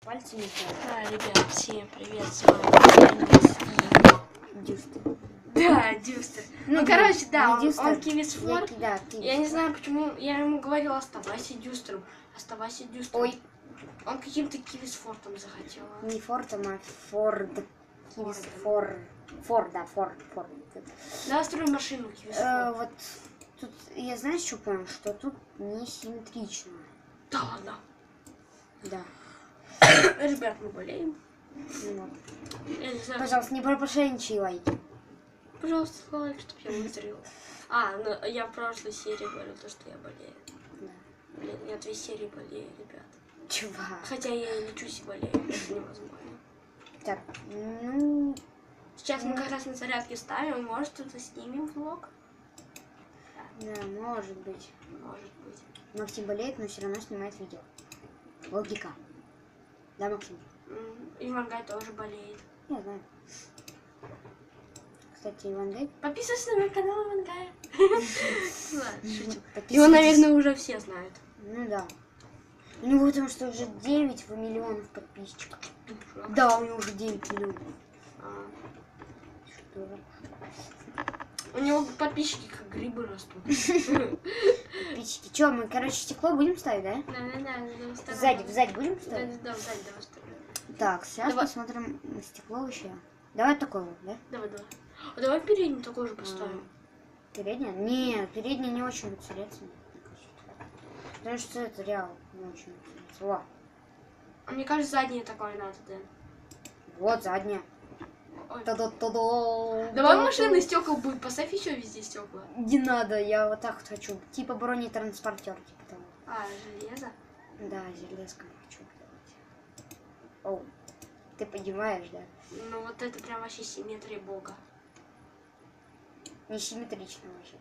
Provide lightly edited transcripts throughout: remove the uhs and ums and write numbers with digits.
Пальцы не знаю. Да, ребят, всем привет, с вами Дюстер. Да, Дюстер. Ну, короче, да, он Кивисфор. Да, Я не знаю, почему я ему говорила, оставайся Дюстером, оставайся Дюстером. Ой. Он каким-то Кивисфортом захотел. Не Фортом, а Форд. Форд. Давай строим машину Кивисфорд. Вот тут я знаешь, что понял? Что тут не симметрично. Да ладно. Да. Ребят, мы болеем. Вот. Я не знаю. Пожалуйста, не пропошенничай лайки. Пожалуйста, лайк, чтобы я выздоровела. Ну я в прошлой серии говорил, что я болею. Да. Блин, я 2 серии болею, ребят. Чувак. Хотя я и лечусь и болею, это невозможно. Так, ну... Сейчас мы как раз на зарядке ставим, может что-то снимем влог? Да, может быть. Может быть. Максим болеет, но все равно снимает видео. Логика. Да, Максим? И Ивангай тоже болеет. Я знаю. Кстати, Ивангай... Подписывайся на мой канал Ивангая. Ладно, шучу. Подписывайтесь. Его, наверное, уже все знают. Ну да. У него потому что уже 9 миллионов подписчиков. Да, у него уже 9 миллионов. Что? У него подписчики как грибы растут. Подписчики. Че, мы, короче, стекло будем ставить, да? Да. Сзади будем ставить? Да, сзади давай ставим. Так, сейчас Давай. посмотрим на стекло еще. Давай такой вот, да? Давай. Давай передний такой же поставим. Передняя? Нет, передняя не очень будет целиться. Потому что это реально не очень будет целиться. Во. Мне кажется, заднее такое надо, да. Вот задняя. Ой. Та-да-та-да. Давай машины стекол будет, поставь еще везде стекла. Не надо, я вот так вот хочу. Типа бронетранспортер, типа того. Железо? Да, железком хочу делать. Оу, ты понимаешь, да? Ну вот это прям вообще симметрия бога. Не симметрично вообще.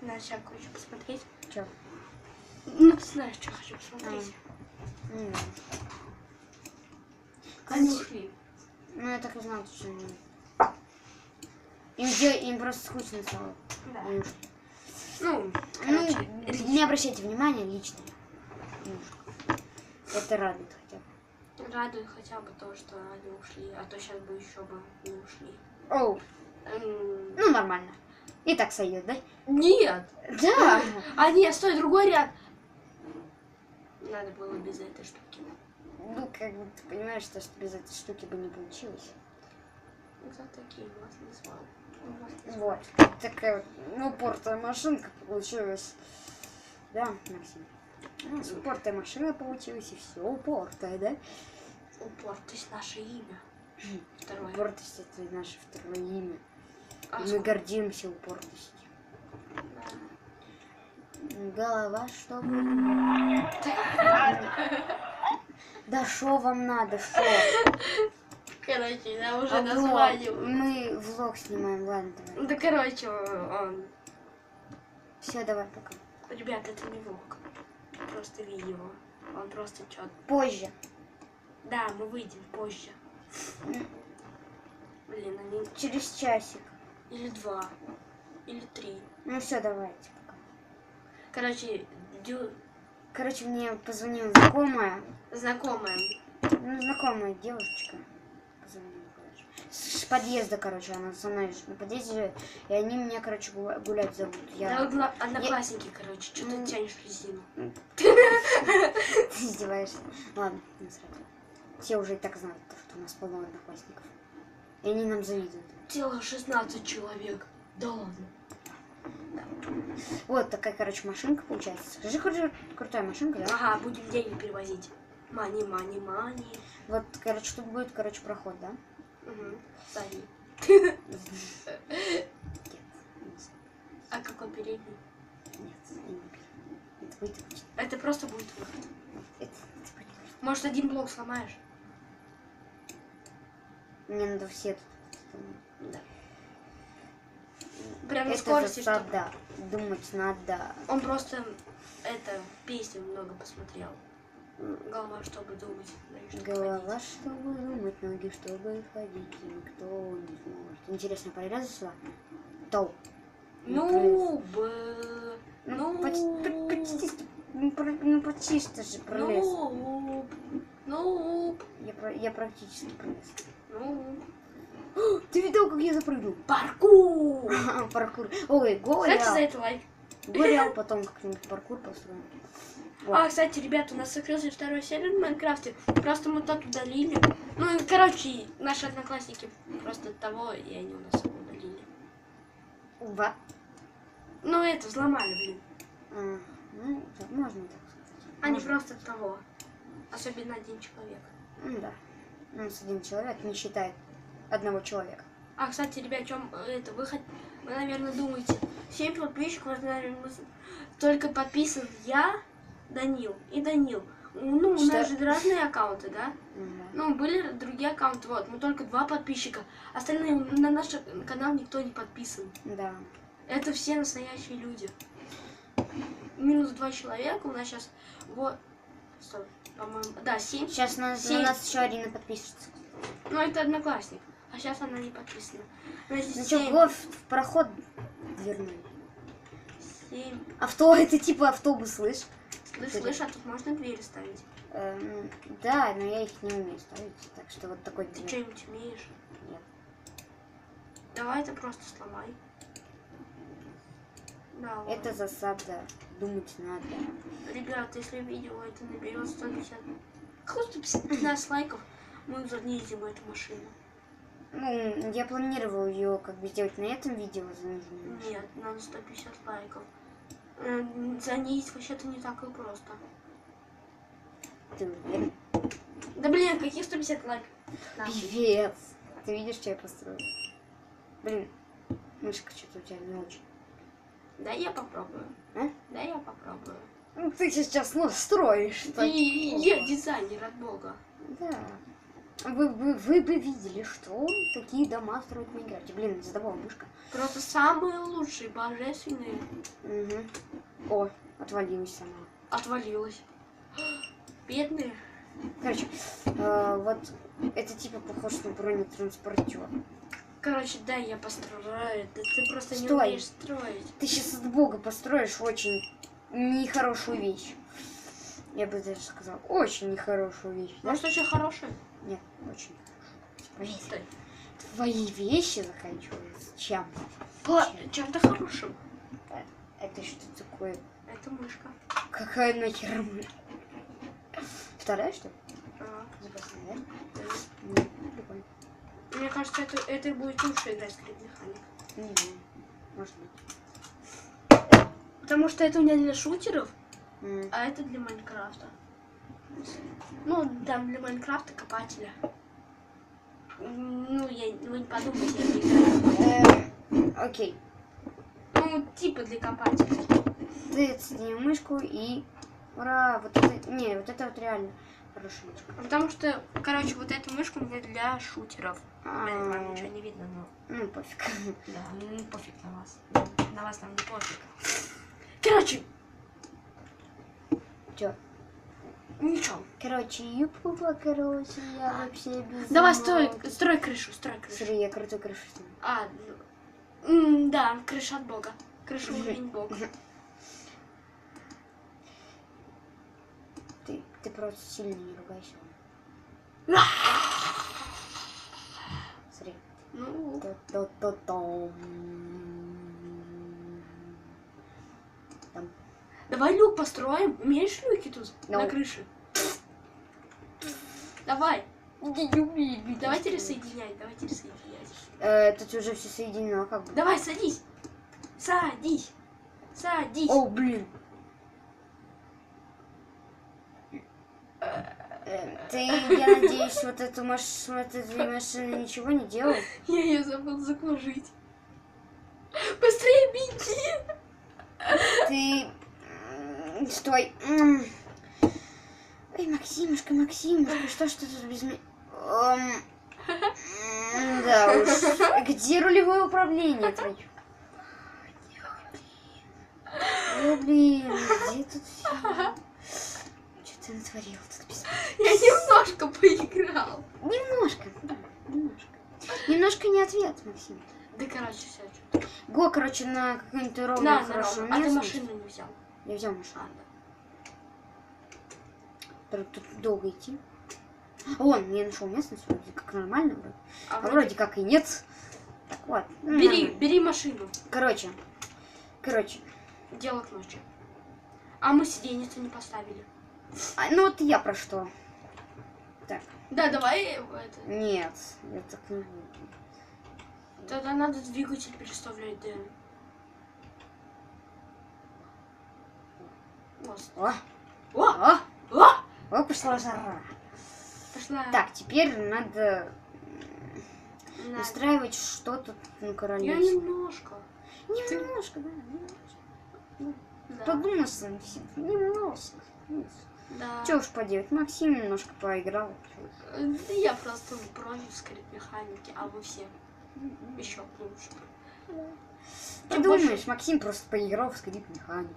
Надо сейчас хочу посмотреть. Чё? Ну, ты знаешь, что хочу посмотреть. Не знаю. Они ушли. Ну, я так и знал, что они... Им просто скучно стало. Да. Они ушли. Ну, Ну, короче, не обращайте внимания, лично. Это радует хотя бы. радует хотя бы то, что они ушли, а то сейчас бы еще бы не ушли. Оу, ну нормально. И так сойдет, да? Нет! Да! Нет, стой, другой ряд. Надо было без этой штуки. Ну, как бы ты понимаешь, что без этой штуки бы не получилось. За такие вас назвал. Вот. Такая вот упортая машинка получилась. Да, Максим? Упортая машина получилась, и все упортая, да? Упортость наше имя. Второе. Упортость — это наше второе имя. А И мы сколько? гордимся упортостью. Голова, чтобы... Да шо вам надо, шо? Короче, я уже А названиваю. мы влог снимаем, ладно, давай. Да, короче, он... Все, давай, пока. Ребят, это не влог. Просто видео. Он просто чё-то... Позже. Да, мы выйдем позже. Блин, они... Через часик. Или 2. Или 3. Ну все, давайте, пока. Короче, Короче, мне позвонила знакомая. знакомая. Ну, знакомая девушечка. Позвонила, короче. С подъезда, короче, она со мной на подъезде. И они меня, короче, гулять зовут. Да, одноклассники, короче, что ты тянешь резину. Ты издеваешься? Ладно, не сразу. Все уже и так знают, что у нас полно одноклассников. И они нам завидуют. Целых 16 человек. Да ладно. Вот такая, короче, машинка получается. Скажи, крутая машинка, да? Ага, будем деньги перевозить. Мани. Вот, короче, тут будет, короче, проход, да? Угу. Сзади. А какой передний? Нет, не будет. Это будет обычно. Это просто будет выход. Это будет. Может, один блок сломаешь? Мне надо все тут. Да. Прям на Это скорости, что да. Думать надо. он просто песню много посмотрел. Голова, чтобы думать, ноги, чтобы Голова, ходить. чтобы думать, ноги, чтобы ходить, и никто не сможет. Интересно, порезать сюда? Тоу. Нуб. Ну, почти, ну, почти что же пролез. Нуб. я практически пролез. Ну, Ты видел, как я запрыгнул? паркур! Паркур. Ой, Кстати, за Гориал. это лайк. Гориал, потом как-нибудь паркур построим. А, кстати, ребята, у нас закрылся второй сервер в Майнкрафте. Просто мы тот удалили. Ну, и, короче, наши одноклассники просто того, и они у нас его удалили. Ува. Ну, это, взломали, блин. Ну, да, можно и так сказать. Они Можно. просто того. Особенно один человек. Да. У нас один человек не считает одного человека. А, кстати, ребят, чем это вы наверное, думаете, 7 подписчиков, наверное, только подписан я, Данил и Данил. Ну, у нас же разные аккаунты, да? Ну, были другие аккаунты, вот, мы только 2 подписчика. Остальные на наш канал никто не подписан. Да. Это все настоящие люди. Минус 2 человека, у нас сейчас, вот, стоп, по-моему, да, 7. Сейчас на нас еще Арина подпишется. Ну, это одноклассник, а сейчас она не подписана. Ну что, в проход дверной. 7. Это типа автобус, слышь? Слышь, а тут можно двери ставить? Да, но я их не умею ставить, так что вот такой Ты дверь. что-нибудь умеешь? Нет. Давай это просто сломай. Да, Это засада. Думать надо. ребят, если видео это наберет 150... Какого 115 лайков, мы занизим эту машину. Ну, я планировал ее как бы сделать на этом видео заниженную. Нет, надо 150 лайков. Занизить вообще-то не так и просто. Ты уверен? Да блин, каких 150 лайков? Певец! Ты видишь, что я построил? Блин, мышка что-то у тебя не очень. Да я попробую. А? Да я попробую. Ну, ты сейчас строишь. Я дизайнер от бога. Да. Вы бы видели, что такие дома строят в Майнкрафте. Блин, задавала мышка. Просто самые лучшие, божественные. Угу. О, отвалилась сама. Отвалилась. Бедные. Короче, вот это типа похож на бронетранспортер. Короче, да, я построю. Ты просто не Стой. умеешь строить. Ты сейчас от бога построишь очень нехорошую вещь. Я бы даже сказал, очень нехорошую вещь. Да? Может, очень хорошее? Нет, очень хорошую. Стой. Твои вещи заканчиваются чем? Чем-то хорошим. Это что такое? Это мышка. Какая нахер мышка? Вторая, что ли? Ага. Запасная, да? Да. Ну, прикольно. Мне кажется, это будет лучше играть в Крит Механик. Не знаю. Может быть. Потому что это у меня для шутеров, М. а это для Майнкрафта. Ну, там для Майнкрафта копателя. Ну, вы не подумайте, я не играю. Окей. Ну, типа для копателя. Ты отсоединил мышку и... Ура! Вот это... Не, вот это вот реально хорошая мышка. Потому что, короче, вот эта мышка у меня для шутеров. Блин, вам А, ничего не видно, но... Ну, пофиг. Да, ну пофиг на вас. На вас там не пофиг. Короче, Чё? ничего. Короче, юпа, короче, я вообще без... Давай, строй крышу, строй крышу. Смотри, я крутую крышу сниму. А, да, крыша от бога. Крыша уровень бога. Ты просто сильно не ругайся. Смотри. Ну, Там. давай люк построим. Умеешь люки тут No. на крыше? Давай. Я не умею видеть. Давайте рассоединять, давайте рассоединять. Тут уже все соединено, как бы. Давай, садись. Садись. Садись. О, блин. Ты, я надеюсь, вот эту машину ничего не делал? Я ее забыл закружить. Быстрее беги. Ты... Стой. Ой, Максимушка, что ж ты тут без меня... Да уж. Где рулевое управление твое? Блин, где тут все? Что ты натворил тут без меня? Я немножко поиграл. Немножко, да, немножко. Немножко не ответ, Максим. Да, короче, все. Го, короче, на какую-нибудь ровную хорошую А ты местность. машину не взял. Я взял машину. А, да. Тут долго идти. Вон, я нашел местность, вроде как нормально, вроде. А А вроде как и нет. Так вот. ну, Бери, нормально. бери машину. Короче. Дело к ночи. А мы сиденье-то не поставили. Ну вот я про что. Так. Да, давай это. Нет, я так не буду. Тогда надо двигатель переставлять, Дэн. Вот. О, О! о, О! о, пошла жара. Пошла. Так, теперь надо На. устраивать что-то на Я королевстве. немножко. Немножко, да, немножко. Да. Подумай сам, немножко. Да. Че уж поделать, Максим немножко поиграл. Да я просто против скрипт-механики, а вы все еще лучше. Ты думаешь, Максим просто поиграл в скрипт механик?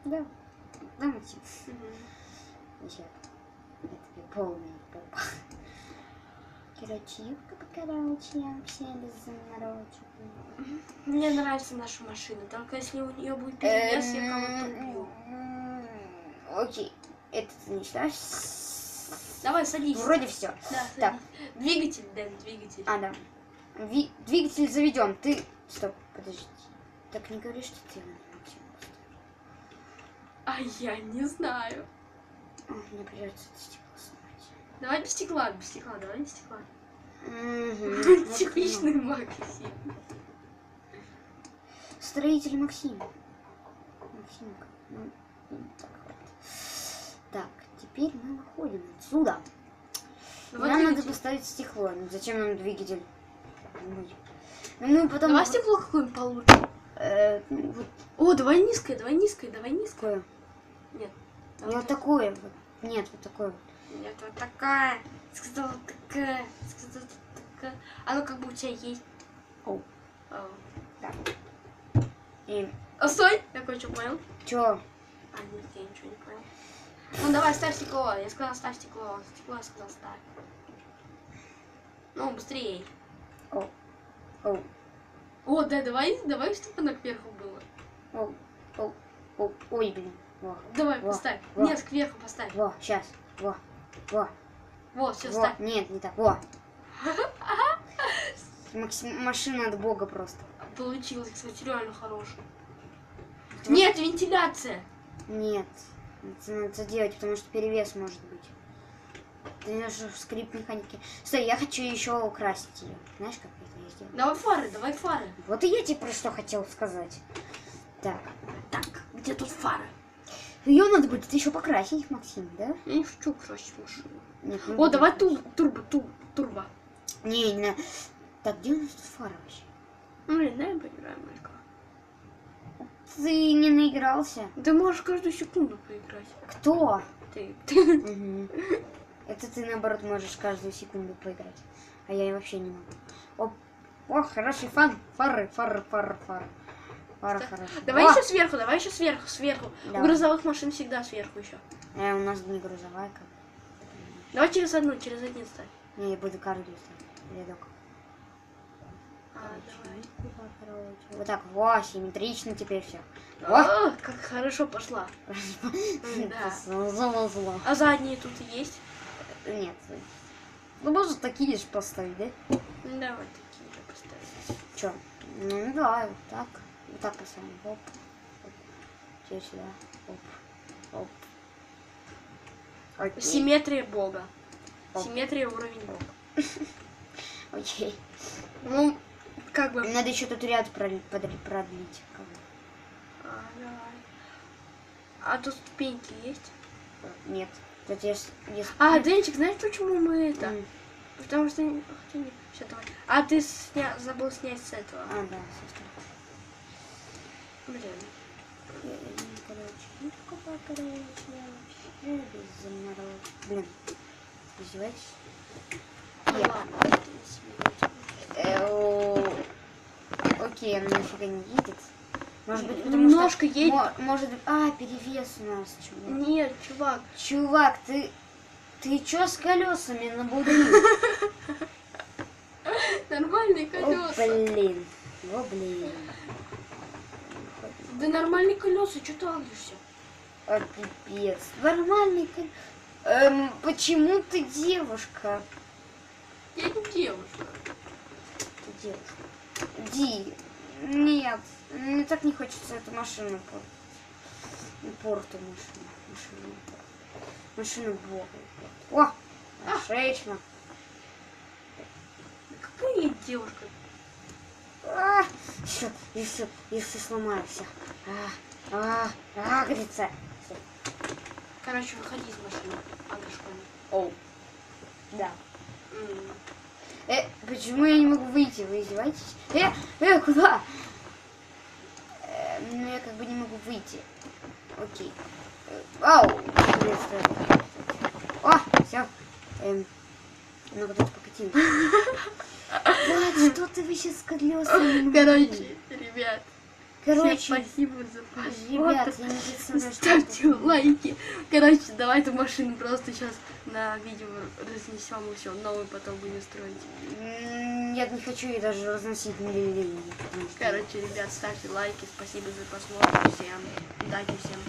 Да. Да, Максим. Еще. Это тебе полная попа. Короче, я все без заморочек. Мне нравится наша машина, только если у нее будет перевес, я кого-то убью. Окей. Это ты не считаешь? Давай, садись. Вроде все. Да, Так. садись. Двигатель, Дэн, двигатель. А, да. Двигатель заведем. Ты. Стоп, подожди. Так не говори, что ты на Максим поставил. А я не знаю. Мне придется это стекло снимать. Давай без стекла, давай без стекла. Мгм. Типичный Максим. Строитель Максим. Максимка. Ну, так, хватит. Так, теперь мы выходим отсюда. Давай Нам надо двигатель. поставить стекло. Ну, зачем нам двигатель? Ну, потом... Давай стекло какое-нибудь получше. Ну, вот О, давай низкое. такое. Нет. Не вот такое. Вот. Нет, вот такое. Вот. Нет, вот такая. Сказала такая. Оно как бы у тебя есть. Оу. О. Так. И... О, стой! Я кое-что понял. Чё? А, нет, я ничего не понял. Ну давай, ставь стекло. Я сказала, ставь стекло. Стекло я сказала, ставь. Ну, быстрее. Оу. Оу. О, да, давай, чтобы оно кверху было. Оу. Оу. Оу. Ой, блин. Во. Давай, Во, поставь. во. Нет, кверху поставь. Во, сейчас. Во. Во. Вот, все, Во. ставь. Нет, не так. Во. Машина от бога просто. Получилось, кстати, реально хорошо. Нет, вентиляция. Нет. Это надо делать, потому что перевес может быть. Ты знаешь, в скрипт механики. Стой, я хочу еще украсить ее. Знаешь, как это я сделаю? Давай фары. Вот и я тебе про что хотел сказать. Так. Так, где тут фары? Ее надо будет еще покрасить, Максим, да? Я не хочу красить машину. Нет, не О, буду давай красить. турбо. Не, не. Так, где у нас тут фара вообще? Ну, блин, дай поиграем, Малька. Ты не наигрался? Ты можешь каждую секунду поиграть. Кто? Ты. Мгм. Это ты, наоборот, можешь каждую секунду поиграть. А я вообще не могу. О, хороший фан. Фары. Фара хорошая. Давай О! еще сверху. Давай. У грузовых машин всегда сверху еще. У нас не грузовая как. Давай через один ставь. Не, я буду каждую ставить. Рядок. Давай. Вот так. Во, симметрично теперь все. О, как хорошо пошла. Да. Зло. А задние тут есть? Нет. Ну, может, такие же поставить, да? Давай такие же поставим. Че? Ну, да, вот так. Вот так поставим. Оп. Оп. Теперь сюда. Оп. Оп. Окей. Симметрия бога. Оп. Симметрия уровень бога. Окей. Ну, как бы. Надо еще тут ряд продлить. Как бы. Давай. А тут ступеньки есть? Нет. Тут есть... А, Денчик, знаешь, почему мы это? М. Потому что... Все, давай. А ты забыл снять с этого. А, да, сестра. Блин. Блин, издеваетесь? Ну, Нет. ладно, Окей, она нифига не едет. Может быть, потому Немножко что... едет. Может быть... А, перевес у нас, чувак. Нет, чувак. Чувак, ты чё с колесами на буду? Нормальные О, колеса. блин. О, блин. Да нормальные колеса, что ты агришься? О, пипец. Нормальный колес. Почему ты девушка? Я не девушка. Ты девушка. Ди. Нет. Мне так не хочется эту машину порту машину. Машину бога. О! Отлично. Какая я девушка? Я все сломаю, все. Говорится. Короче, выходи из машины, Агашкон. Оу. Да. Почему я не могу выйти? Вы издеваетесь? Куда? Ну, я как бы не могу выйти. Окей. Ау! О, все. Ну-ка тут покатимся. Влад, что ты вообще с колесами? Короче, ребят. Короче, всем спасибо за просмотр. ребят, я не представляю, что Ставьте это. лайки. Короче, давай эту машину просто сейчас на видео разнесем и все. Новую потом будем строить. Нет, не хочу ее даже разносить. Короче, ребят, ставьте лайки. Спасибо за просмотр. Всем удачи, всем.